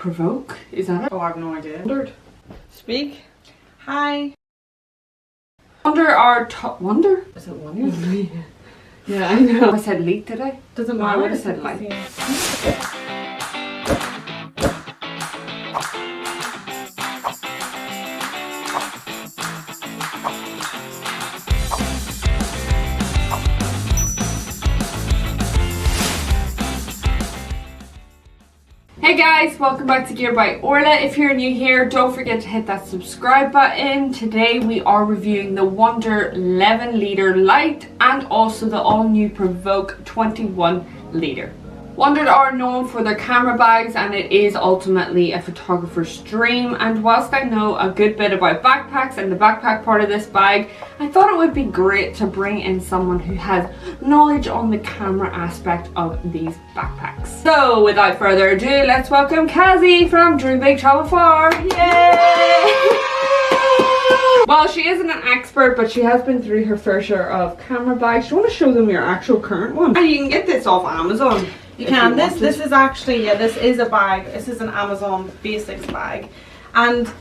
Prvke, is that it? Oh, I have no idea. Wandrd. Speak. Hi. Wandrd our top. Wandrd? Is it Wandrd? Yeah, I know. I said Lite, did I? Doesn't No, I matter. would have said Lite. Hey guys, welcome back to Gear by Orla. If you're new here, don't forget to hit that subscribe button. Today we are reviewing the Wandrd 11 litre Lite and also the all new Prvke 21 litre. Wandrd are known for their camera bags and it is ultimately a photographer's dream, and whilst I know a good bit about backpacks and the backpack part of this bag, I thought it would be great to bring in someone who has knowledge on the camera aspect of these backpacks. So without further ado, let's welcome Cassie from Dream Big Travel Far. Yay! Well, she isn't an expert, but she has been through her fair share of camera bags. Do you want to show them your actual current one? And you can get this off Amazon. You can. This is actually, yeah, this is a bag. This is an Amazon Basics bag. And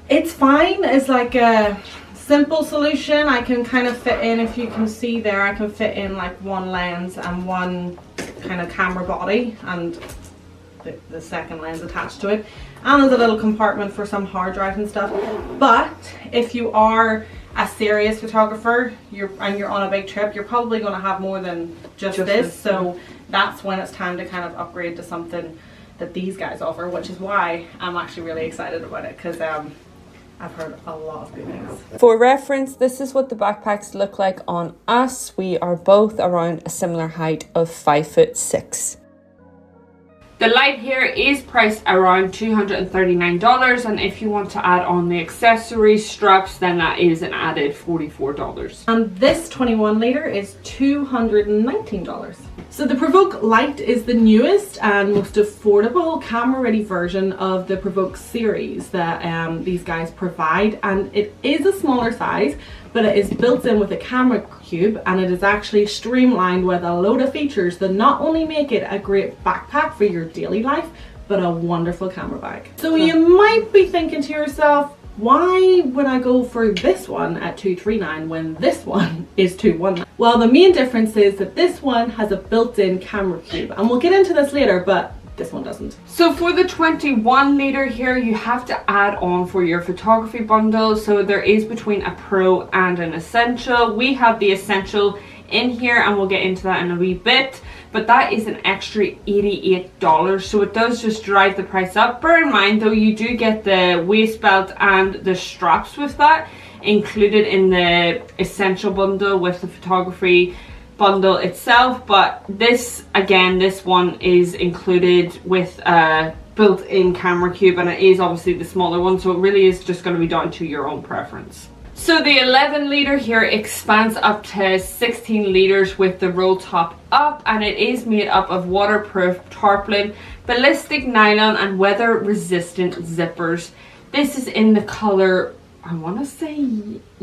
it's fine. It's like a simple solution. I can kind of fit in, if you can see there, I can fit in like one lens and one kind of camera body and the second lens attached to it. And there's a little compartment for some hard drives and stuff. But if you are a serious photographer you're on a big trip, you're probably going to have more than just this. So that's when it's time to kind of upgrade to something that these guys offer, which is why I'm actually really excited about it, because I've heard a lot of good things. For reference, this is what the backpacks look like on us. We are both around a similar height of 5'6". The Lite here is priced around $239, and if you want to add on the accessories, straps, then that is an added $44. And this 21 litre is $219. So the Prvke Lite is the newest and most affordable camera-ready version of the Prvke series that these guys provide, and it is a smaller size, but it is built in with a camera cube, and it is actually streamlined with a load of features that not only make it a great backpack for your daily life, but a wonderful camera bag. So you might be thinking to yourself, why would I go for this one at $239 when this one is $219? Well, the main difference is that this one has a built-in camera cube, and we'll get into this later, but this one doesn't. So for the 21 litre here, you have to add on for your photography bundle. So there is between a pro and an essential. We have the essential in here and we'll get into that in a wee bit, but that is an extra $88, so it does just drive the price up. Bear in mind though, you do get the waist belt and the straps with that included in the essential bundle with the photography bundle itself, but this one is included with a built-in camera cube, and it is obviously the smaller one, so it really is just going to be down to your own preference. So the 11 litre here expands up to 16 litres with the roll top up, and it is made up of waterproof tarpaulin, ballistic nylon and weather resistant zippers. This is in the colour, I want to say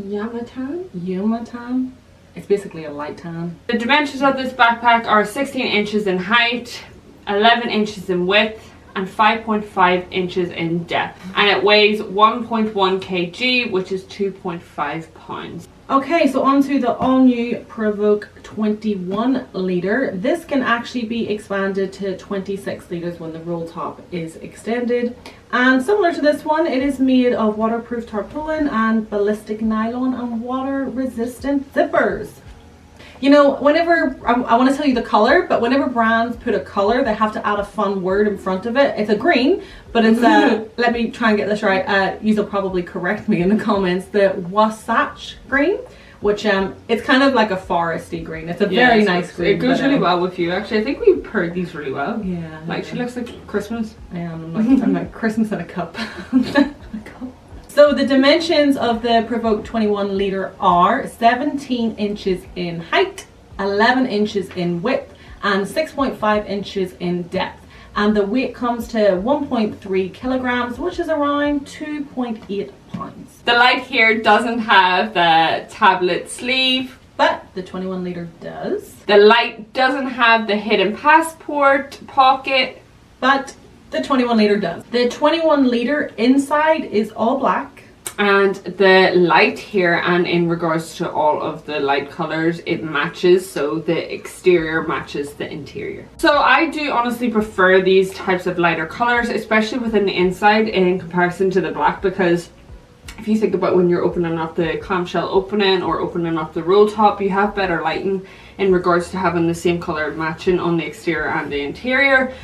Yamatan. It's basically a light tan. The dimensions of this backpack are 16 inches in height, 11 inches in width, and 5.5 inches in depth. And it weighs 1.1 kg, which is 2.5 pounds. Okay, so on to the all-new Prvke 21 litre. This can actually be expanded to 26 litres when the roll top is extended. And similar to this one, it is made of waterproof tarpaulin and ballistic nylon and water-resistant zippers. You know, whenever, I want to tell you the colour, but whenever brands put a colour, they have to add a fun word in front of it. It's a green, but it's a, let me try and get this right, you'll probably correct me in the comments, the Wasatch green, which it's kind of like a foresty green. It's a very nice green. It goes really well with you, actually. I think we paired these really well. Yeah. Like, she looks like Christmas. I am, I'm like Christmas in a cup. So the dimensions of the Prvke 21 litre are 17 inches in height, 11 inches in width, and 6.5 inches in depth. And the weight comes to 1.3 kilograms, which is around 2.8 pounds. The Lite here doesn't have the tablet sleeve, but the 21 litre does. The Lite doesn't have the hidden passport pocket, but The 21 litre does. The 21 litre inside is all black. And the light here, and in regards to all of the light colors, it matches, so the exterior matches the interior. So I do honestly prefer these types of lighter colors, especially within the inside in comparison to the black, because if you think about when you're opening up the clamshell opening or opening up the roll top, you have better lighting in regards to having the same color matching on the exterior and the interior.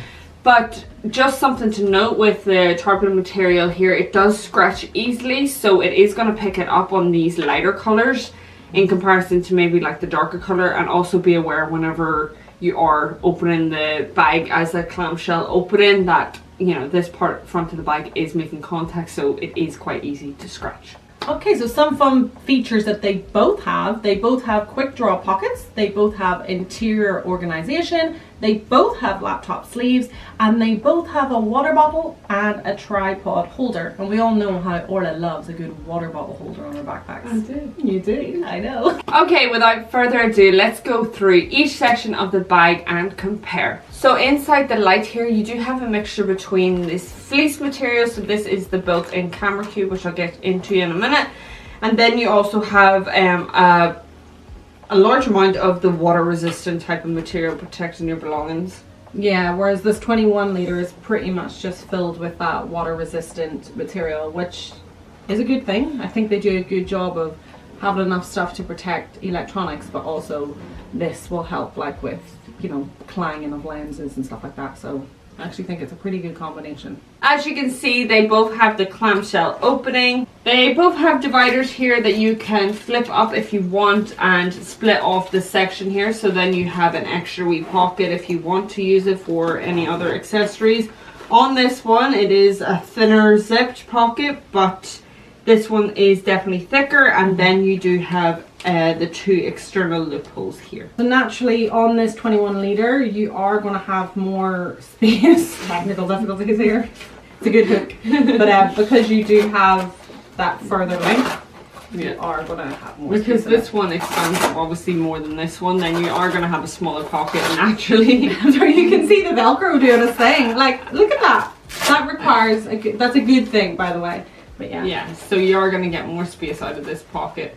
But just something to note with the tarpaulin material here, it does scratch easily, so it is going to pick it up on these lighter colors in comparison to maybe like the darker color. And also be aware whenever you are opening the bag as a clamshell opening that, you know, this part front of the bag is making contact, so it is quite easy to scratch. Okay, so some fun features that they both have quick draw pockets, they both have interior organization, they both have laptop sleeves, and they both have a water bottle and a tripod holder. And we all know how Orla loves a good water bottle holder on her backpacks. I do. You do, I know. Okay, without further ado, let's go through each section of the bag and compare. So inside the light here, you do have a mixture between this fleece material, so this is the built-in camera cube, which I'll get into in a minute. And then you also have a large amount of the water resistant type of material protecting your belongings. Yeah, whereas this 21 litre is pretty much just filled with that water resistant material, which is a good thing. I think they do a good job of having enough stuff to protect electronics, but also this will help like with, you know, clanging of lenses and stuff like that. So I actually think it's a pretty good combination. As you can see, they both have the clamshell opening. They both have dividers here that you can flip up if you want and split off the section here, so then you have an extra wee pocket if you want to use it for any other accessories. On this one, it is a thinner zipped pocket, but this one is definitely thicker, and then you do have the two external loopholes here. So naturally on this 21 litre you are going to have more space. Technical difficulties here. It's a good hook. But because you do have that further length, you are going to have more because space. this one expands obviously more than this one, then you are going to have a smaller pocket naturally. So you can see the Velcro doing its thing. Like, look at that. That requires, that's a good thing, by the way. But yeah. Yeah, so you are going to get more space out of this pocket,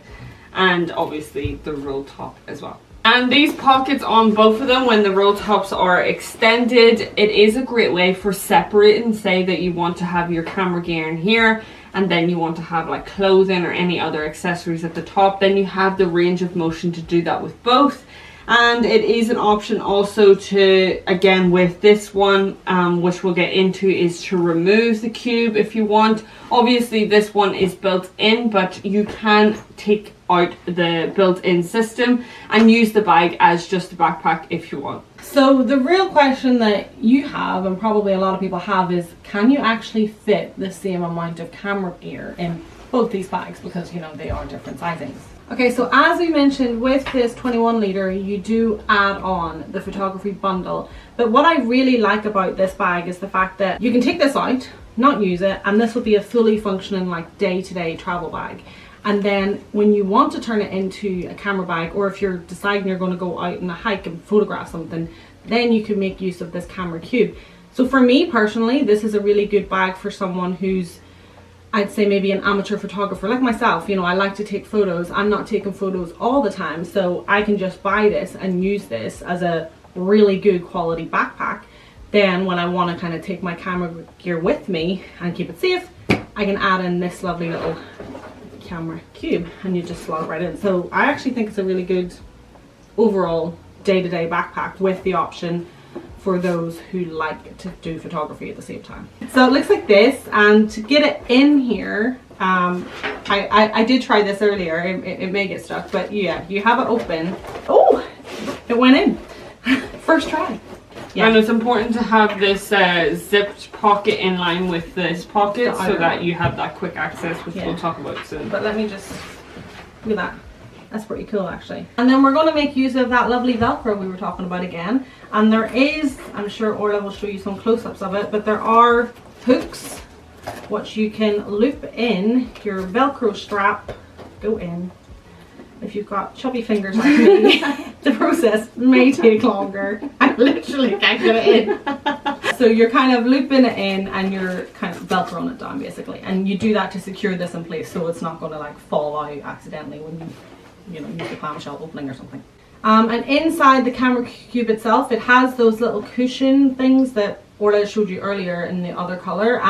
and obviously the roll top as well. And these pockets on both of them, when the roll tops are extended, it is a great way for separating. Say that you want to have your camera gear in here, and then you want to have like clothing or any other accessories at the top, then you have the range of motion to do that with both. And it is an option also to, again with this one, which we'll get into, is to remove the cube if you want. Obviously this one is built in, but you can take out the built-in system and use the bag as just a backpack if you want. So the real question that you have, and probably a lot of people have, is can you actually fit the same amount of camera gear in both these bags, because you know they are different sizings. Okay, so as we mentioned, with this 21 litre you do add on the photography bundle, but what I really like about this bag is the fact that you can take this out, not use it, and this will be a fully functioning like day-to-day travel bag. And then when you want to turn it into a camera bag, or if you're deciding you're going to go out on a hike and photograph something, then you can make use of this camera cube. So for me personally, this is a really good bag for someone who's, I'd say maybe an amateur photographer like myself. You know, I like to take photos. I'm not taking photos all the time, so I can just buy this and use this as a really good quality backpack. Then when I want to kind of take my camera gear with me and keep it safe, I can add in this lovely little camera cube and you just slot right in. So I actually think it's a really good overall day-to-day backpack, with the option for those who like to do photography at the same time. So it looks like this, and to get it in here, I did try this earlier, it may get stuck, but yeah, you have it open. Oh, it went in. First try. Yeah. And it's important to have this zipped pocket in line with this pocket so that you have that quick access, which we'll talk about soon. But let me just, look at that. That's pretty cool actually. And then we're going to make use of that lovely Velcro we were talking about again. And there is, I'm sure Orla will show you some close-ups of it, but there are hooks which you can loop in your Velcro strap, go in. If you've got chubby fingers like me, the process may take longer. I literally can't get it in. So you're kind of looping it in and you're kind of velcroing it down basically, and you do that to secure this in place so it's not going to like fall out accidentally when you know, use the clamshell opening or something. And inside the camera cube itself, it has those little cushion things that Orla showed you earlier in the other color.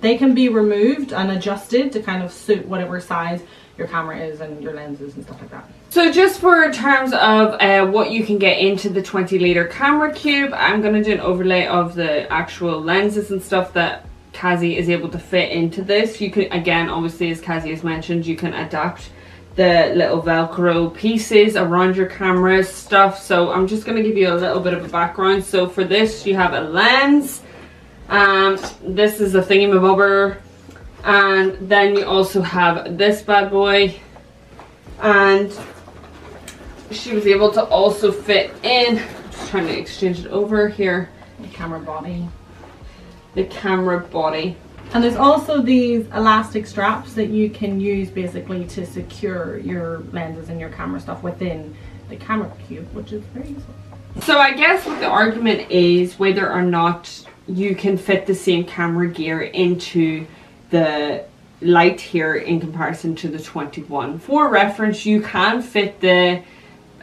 They can be removed and adjusted to kind of suit whatever size your camera is and your lenses and stuff like that. So just for terms of what you can get into the 20-litre camera cube, I'm going to do an overlay of the actual lenses and stuff that Kazi is able to fit into this. You can, again, obviously as Kazi has mentioned, you can adapt the little Velcro pieces around your camera stuff. So I'm just going to give you a little bit of a background. So for this you have a lens, this is a thingamabobber, and then you also have this bad boy, and she was able to also fit in, I'm just trying to exchange it over here, The camera body. the camera body. And there's also these elastic straps that you can use basically to secure your lenses and your camera stuff within the camera cube, which is very useful. So I guess what the argument is whether or not you can fit the same camera gear into the Lite here in comparison to the 21. For reference, you can fit the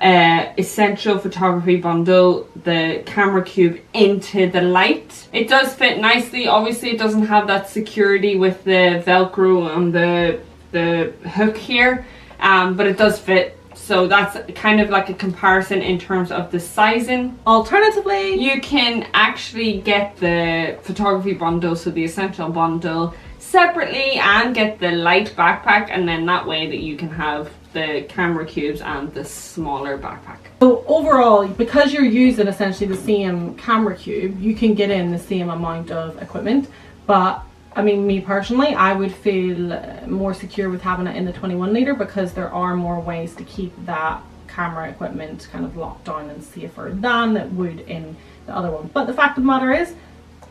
essential photography bundle, the camera cube, into the Lite. It does fit nicely. Obviously it doesn't have that security with the Velcro on the hook here, but it does fit. So that's kind of like a comparison in terms of the sizing. Alternatively, you can actually get the photography bundle, so the essential bundle, separately and get the Lite backpack, and then that way that you can have the camera cubes and the smaller backpack. So overall, because you're using essentially the same camera cube, you can get in the same amount of equipment. But I mean, me personally, I would feel more secure with having it in the 21-litre because there are more ways to keep that camera equipment kind of locked down and safer than it would in the other one. But the fact of the matter is,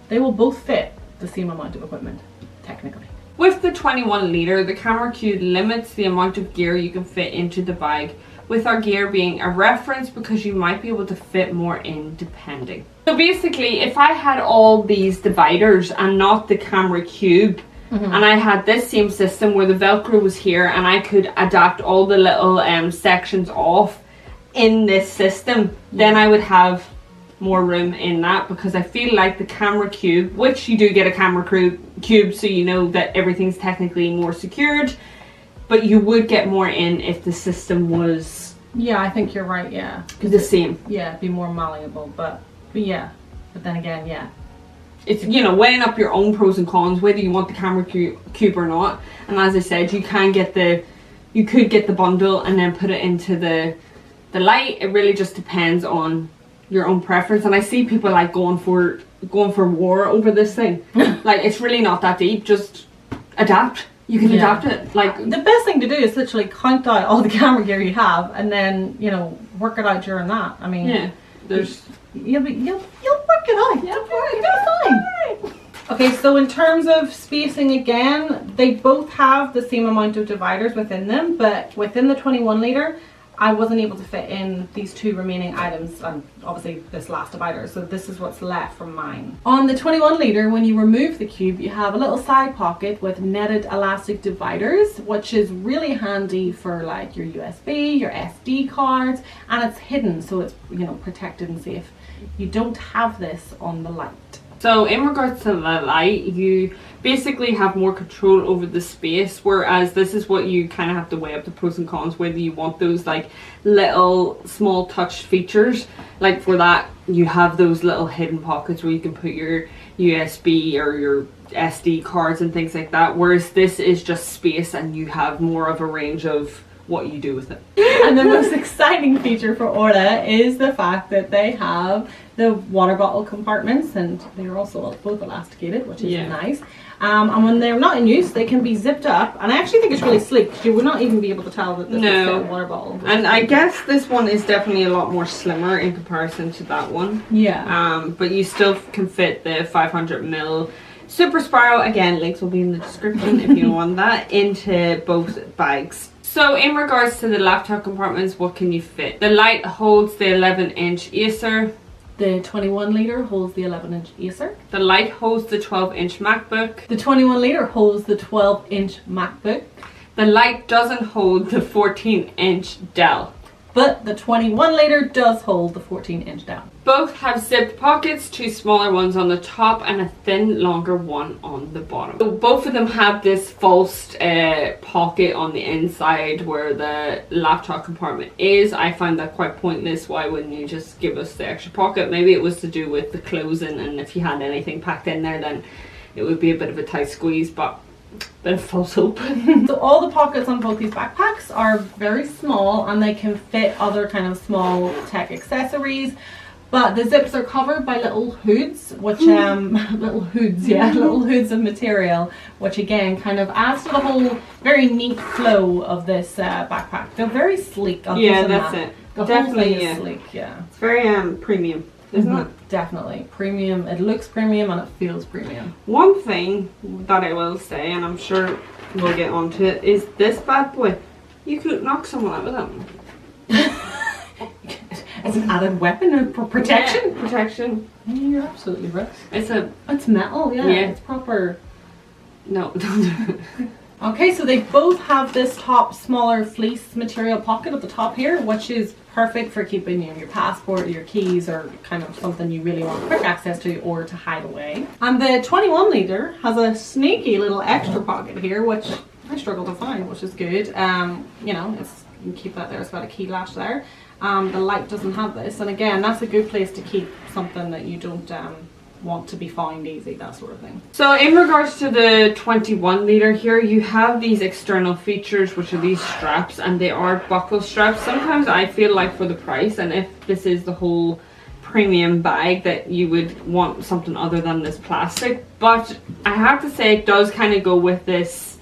they will both fit the same amount of equipment, technically. With the 21-litre, the camera cube limits the amount of gear you can fit into the bag, with our gear being a reference because you might be able to fit more in depending. So basically, if I had all these dividers and not the camera cube, and I had this same system where the Velcro was here and I could adapt all the little sections off in this system, then I would have more room in that, because I feel like the camera cube, which you do get a camera cube so you know that everything's technically more secured, but you would get more in if the system was, yeah, I think you're right, yeah, the same. Yeah, it'd be more malleable, but yeah, but then again, yeah, it's, you know, weighing up your own pros and cons whether you want the camera cube or not. And as I said, you can get you could get the bundle and then put it into the Lite. It really just depends on your own preference, and I see people like going for war over this thing. Like, it's really not that deep. Just adapt. You can adapt it. Like, the best thing to do is literally count out all the camera gear you have, and then, you know, work it out during that. I mean, yeah, there's you'll work it out. You'll be fine. Okay, so in terms of spacing, again, they both have the same amount of dividers within them, but within the 21-litre, I wasn't able to fit in these two remaining items, and obviously this last divider, so this is what's left from mine. On the 21-litre, when you remove the cube, you have a little side pocket with netted elastic dividers, which is really handy for like your USB, your SD cards, and it's hidden, so it's, you know, protected and safe. You don't have this on the Lite. So in regards to the Lite, you basically have more control over the space, whereas this is what you kind of have to weigh up the pros and cons, whether you want those like little small touch features. Like for that, you have those little hidden pockets where you can put your USB or your SD cards and things like that, whereas this is just space and you have more of a range of what you do with it. And the most exciting feature for Orla is the fact that they have the water bottle compartments, and they're also both elasticated, which is nice. And when they're not in use, they can be zipped up, and I actually think it's really sleek because you would not even be able to tell that this is a water bottle. And I guess this one is definitely a lot more slimmer in comparison to that one. Yeah. But you still can fit the 500ml Super Spiral, again, links will be in the description if you want that, into both bags. So in regards to the laptop compartments, what can you fit? The Lite holds the 11-inch Acer The 21 litre holds the 11-inch Acer. The Lite holds the 12-inch MacBook. The 21 litre holds the 12-inch MacBook. The Lite doesn't hold the 14-inch Dell. But the 21 litre does hold the 14-inch Dell. Both have zipped pockets, 2 smaller ones on the top and a thin, longer one on the bottom. So both of them have this false pocket on the inside where the laptop compartment is. I find that quite pointless. Why wouldn't you just give us the extra pocket? Maybe it was to do with the closing, and if you had anything packed in there then it would be a bit of a tight squeeze, but bit of false hope. So all the pockets on both these backpacks are very small and they can fit other kind of small tech accessories, but the zips are covered by little hoods, which little hoods of material, which again kind of adds to the whole very neat flow of this backpack. They're very sleek. Yeah, that's it. The Definitely, whole thing is sleek. Yeah, it's very premium, isn't it? Definitely premium. It looks premium and it feels premium. One thing that I will say, and I'm sure we'll get onto it, is this bad boy. You could knock someone out with them. It's an added weapon for protection. Yeah, protection. Yeah, you're absolutely right. It's metal. Yeah, yeah. It's proper. No, don't do it. Okay, so they both have this top smaller fleece material pocket at the top here, which is perfect for keeping your passport, your keys, or kind of something you really want quick access to or to hide away. And the 21 litre has a sneaky little extra pocket here, which I struggle to find, which is good. You know, you can keep that there. It's got a key latch there. The Lite doesn't have this, and again, that's a good place to keep something that you don't want to be found easy, that sort of thing. So in regards to the 21 litre here, you have these external features, which are these straps, and they are buckle straps. Sometimes I feel like for the price, and if this is the whole premium bag, that you would want something other than this plastic, but I have to say it does kind of go with this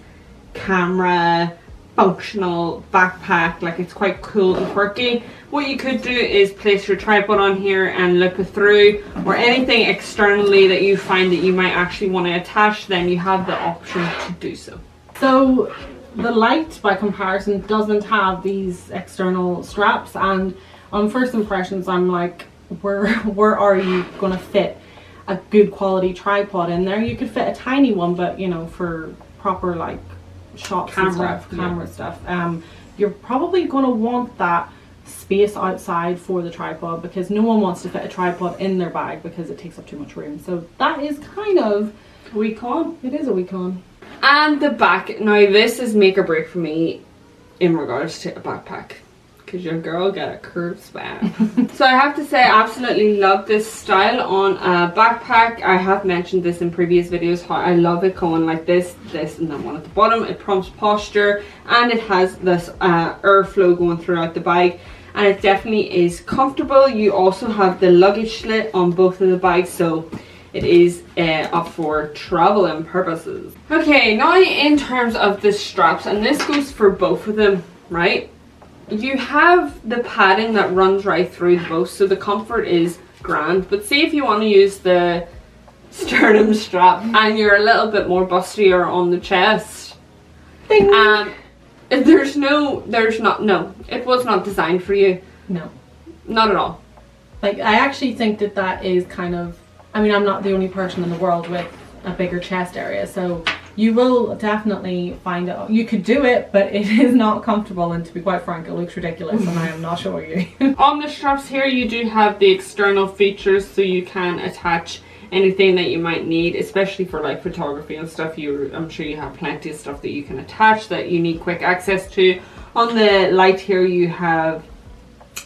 camera functional backpack. Like, it's quite cool and quirky. What you could do is place your tripod on here and look it through, or anything externally that you find that you might actually want to attach, then you have the option to do so. So the Lite, by comparison, doesn't have these external straps, and on first impressions I'm like, where are you going to fit a good quality tripod in there? You could fit a tiny one, but you know, for proper like shots camera stuff, you're probably going to want that space outside for the tripod, because no one wants to fit a tripod in their bag because it takes up too much room. So that is kind of a wee con. It is a wee con. And the back, now this is make or break for me in regards to a backpack, because your girl got a curved spine. So I have to say I absolutely love this style on a backpack. I have mentioned this in previous videos, how I love it going like this, and then one at the bottom. It prompts posture, and it has this airflow going throughout the bag, and it definitely is comfortable. You also have the luggage slit on both of the bags, so it is up for traveling purposes. Okay, now in terms of the straps, and this goes for both of them, right? You have the padding that runs right through both, so the comfort is grand. But see if you want to use the sternum strap and you're a little bit more bustier on the chest, Ding. it was not designed for you. No, not at all. Like, I actually think that is kind of, I mean, I'm not the only person in the world with a bigger chest area, so you will definitely find it. You could do it, but it is not comfortable, and to be quite frank, it looks ridiculous, and I am not showing you. On the straps here, you do have the external features, so you can attach anything that you might need, especially for like photography and stuff. I'm sure you have plenty of stuff that you can attach that you need quick access to. On the Lite here, you have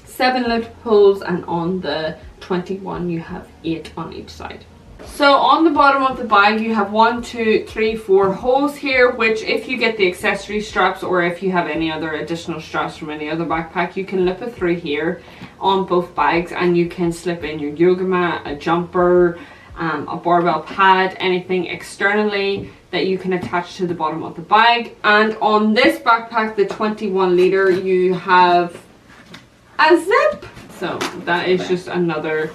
7 lip holes, and on the 21 you have 8 on each side. So on the bottom of the bag you have 1, 2, 3, 4 holes here, which if you get the accessory straps, or if you have any other additional straps from any other backpack, you can lip it through here on both bags, and you can slip in your yoga mat, a jumper, a barbell pad, anything externally that you can attach to the bottom of the bag. And on this backpack, the 21 litre, you have a zip, so that is just another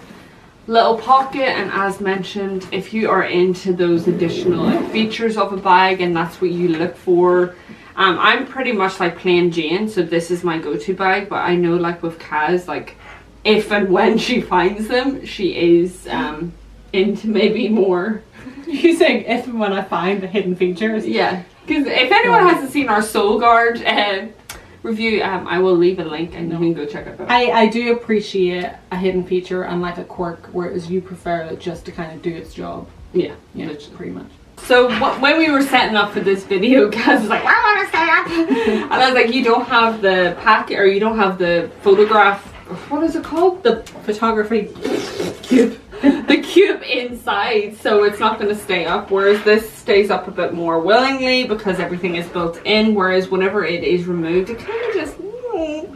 little pocket. And as mentioned, if you are into those additional features of a bag and that's what you look for, I'm pretty much like plain Jane, so this is my go-to bag. But I know, like with Kaz, like if and when she finds them, she is into maybe more. You saying if and when I find the hidden features? Yeah, because if anyone hasn't seen our Soul Guard review, I will leave a link and you can go check it out. I do appreciate a hidden feature and like a quirk, whereas you prefer it just to kind of do its job. Yeah, pretty much. So when we were setting up for this video, Kaz was like, I want to stay up. And I was like, you don't have the pack, or you don't have the photograph, what is it called? The photography cube. The cube inside, so it's not going to stay up, whereas this stays up a bit more willingly because everything is built in, whereas whenever it is removed, it kind of just literally.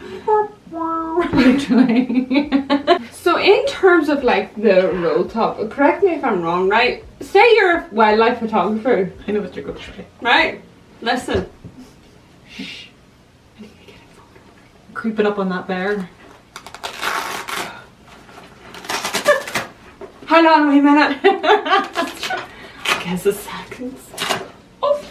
So in terms of like the roll top, correct me if I'm wrong, right? Say you're a wildlife photographer. I know what you're going to say. Right? Listen. Shh. I need to get a photo. Creeping up on that bear. Hold on a wee minute. Guess a second. Oh.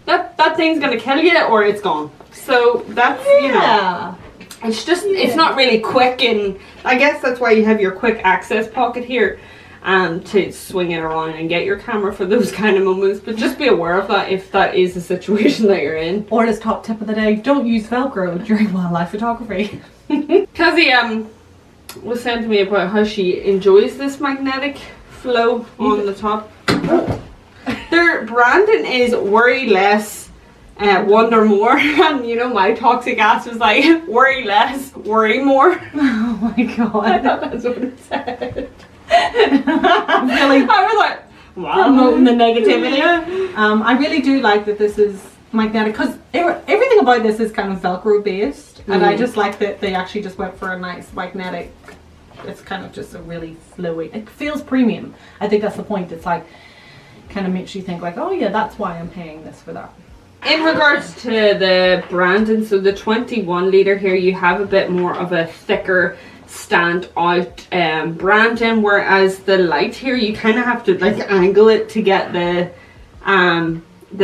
That thing's gonna kill you or it's gone. So that's, you know, it's just, it's not really quick, and I guess that's why you have your quick access pocket here to swing it around and get your camera for those kind of moments. But just be aware of that if that is the situation that you're in. Or this top tip of the day, don't use Velcro during wildlife photography. Kazzy was saying to me about how she enjoys this magnetic flow on the top. Their branding is worry less, wonder more, and you know my toxic ass was like worry less, worry more. Oh my god, I thought that's what it said. Really, I was like, wow, promoting the negativity. I really do like that this is magnetic, because everything about this is kind of Velcro based, and I just like that they actually just went for a nice magnetic. It's kind of just a really flowy, it feels premium. I think that's the point. It's like kind of makes you think like, oh yeah, that's why I'm paying this for that. In regards to the branding, so the 21 litre here, you have a bit more of a thicker stand out branding, whereas the light here, you kind of have to like angle it to get the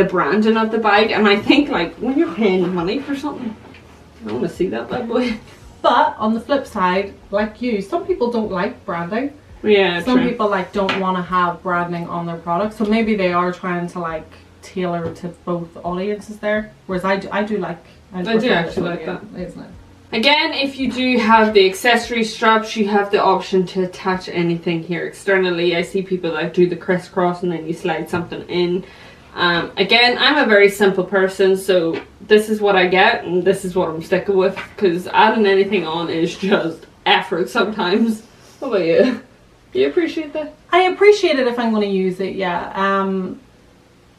branding of the bag. And I think like when you're paying money for something, I want to see that bad boy. But on the flip side, like you, some people don't like branding. Yeah, some true. people like don't want to have branding on their product, so maybe they are trying to like tailor to both audiences there. Whereas I do like. I do actually like that. Isn't it? Again, if you do have the accessory straps, you have the option to attach anything here externally. I see people that do the crisscross and then you slide something in. Again, I'm a very simple person, so this is what I get and this is what I'm sticking with, because adding anything on is just effort sometimes. What about you? Do you appreciate that? I appreciate it if I'm going to use it, yeah.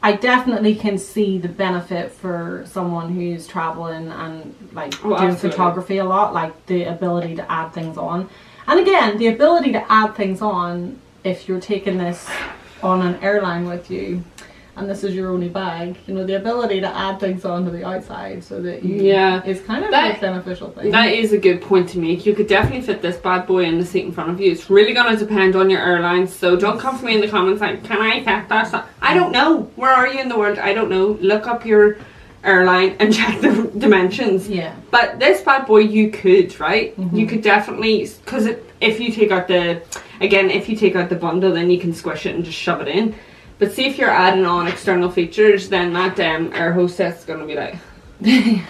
I definitely can see the benefit for someone who's traveling and like doing photography a lot, like the ability to add things on. And again, the ability to add things on if you're taking this on an airline with you and this is your only bag, you know, the ability to add things onto the outside so that you is kind of a beneficial thing. That is a good point to make. You could definitely fit this bad boy in the seat in front of you. It's really going to depend on your airline, so don't come for me in the comments like, can I fit that? I don't know. Where are you in the world? I don't know. Look up your airline and check the dimensions. Yeah. But this bad boy you could, right? You could definitely, because if you take out the bundle, then you can squish it and just shove it in. But see, if you're adding on external features, then that air hostess is going to be like,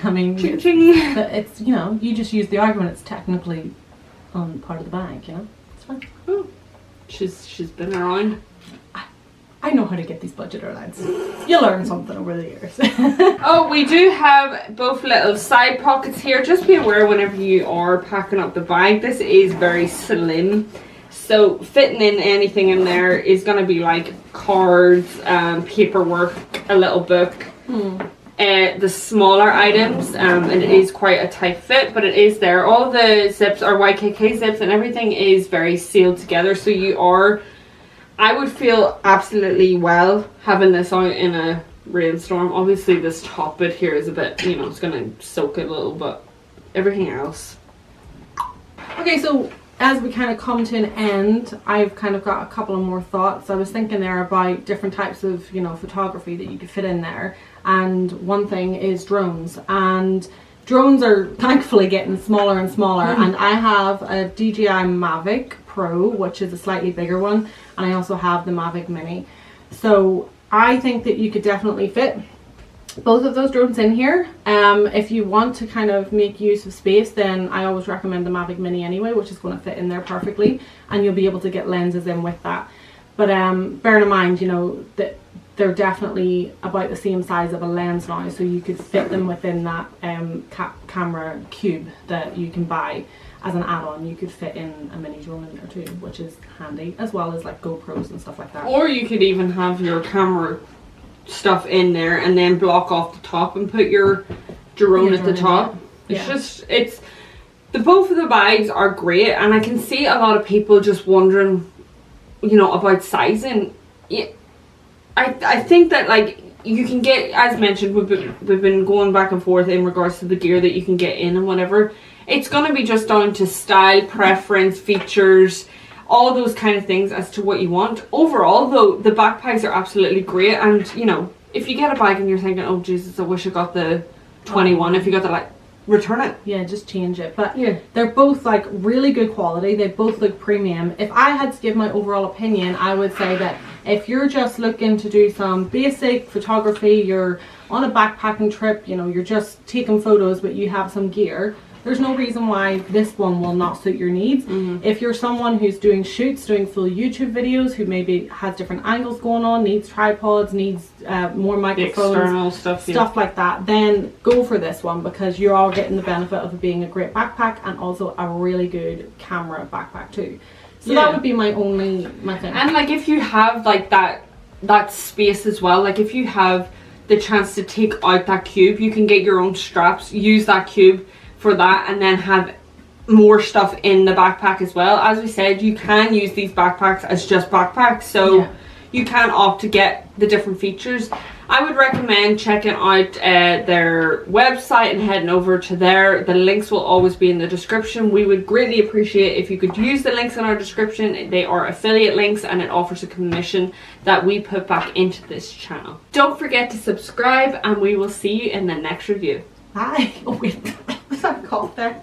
I mean, ching ching. But it's, you know, you just use the argument. It's technically on part of the bag, you know. It's fine. Oh, she's been around. I know how to get these budget airlines. You learn something over the years. Oh, we do have both little side pockets here. Just be aware whenever you are packing up the bag. This is very slim. So fitting in anything in there is going to be like cards, paperwork, a little book. The smaller items, it is quite a tight fit, but it is there. All the zips are YKK zips and everything is very sealed together. So you are, I would feel absolutely well having this out in a rainstorm. Obviously this top bit here is a bit, you know, it's going to soak it a little, but everything else. Okay, so as we kind of come to an end, I've kind of got a couple of more thoughts. I was thinking there about different types of, you know, photography that you could fit in there. And one thing is drones. And drones are thankfully getting smaller and smaller, and I have a DJI Mavic Pro, which is a slightly bigger one, and I also have the Mavic Mini. So I think that you could definitely fit both of those drones in here. If you want to kind of make use of space, then I always recommend the Mavic Mini anyway, which is going to fit in there perfectly, and you'll be able to get lenses in with that. But bearing in mind, you know, that they're definitely about the same size of a lens now, so you could fit them within that camera cube that you can buy as an add-on. You could fit in a mini drone in there too, which is handy, as well as like GoPros and stuff like that. Or you could even have your camera stuff in there and then block off the top and put your drone at the top. It's just, both of the bags are great, and I can see a lot of people just wondering, you know, about sizing. I think that, like, you can get, as mentioned, we've been going back and forth in regards to the gear that you can get in and whatever. It's going to be just down to style, preference, features, all those kind of things as to what you want. Overall, though, the backpacks are absolutely great, and, you know, if you get a bag and you're thinking, oh Jesus, I wish I got the 21, if you got the, like, return it. Yeah, just change it. But they're both like really good quality. They both look premium. If I had to give my overall opinion, I would say that if you're just looking to do some basic photography, you're on a backpacking trip, you know, you're just taking photos but you have some gear, there's no reason why this one will not suit your needs. If you're someone who's doing shoots, doing full YouTube videos, who maybe has different angles going on, needs tripods, needs more microphones, external stuff like that, then go for this one, because you're all getting the benefit of it being a great backpack and also a really good camera backpack too. So that would be my thing. And like, if you have like that space as well, like if you have the chance to take out that cube, you can get your own straps, use that cube for that, and then have more stuff in the backpack as well. As we said, you can use these backpacks as just backpacks, so you can opt to get the different features. I would recommend checking out their website and heading over to there. The links will always be in the description. We would greatly appreciate if you could use the links in our description. They are affiliate links, and it offers a commission that we put back into this channel. Don't forget to subscribe, and we will see you in the next review. Bye. Oh wait, was that a cough there?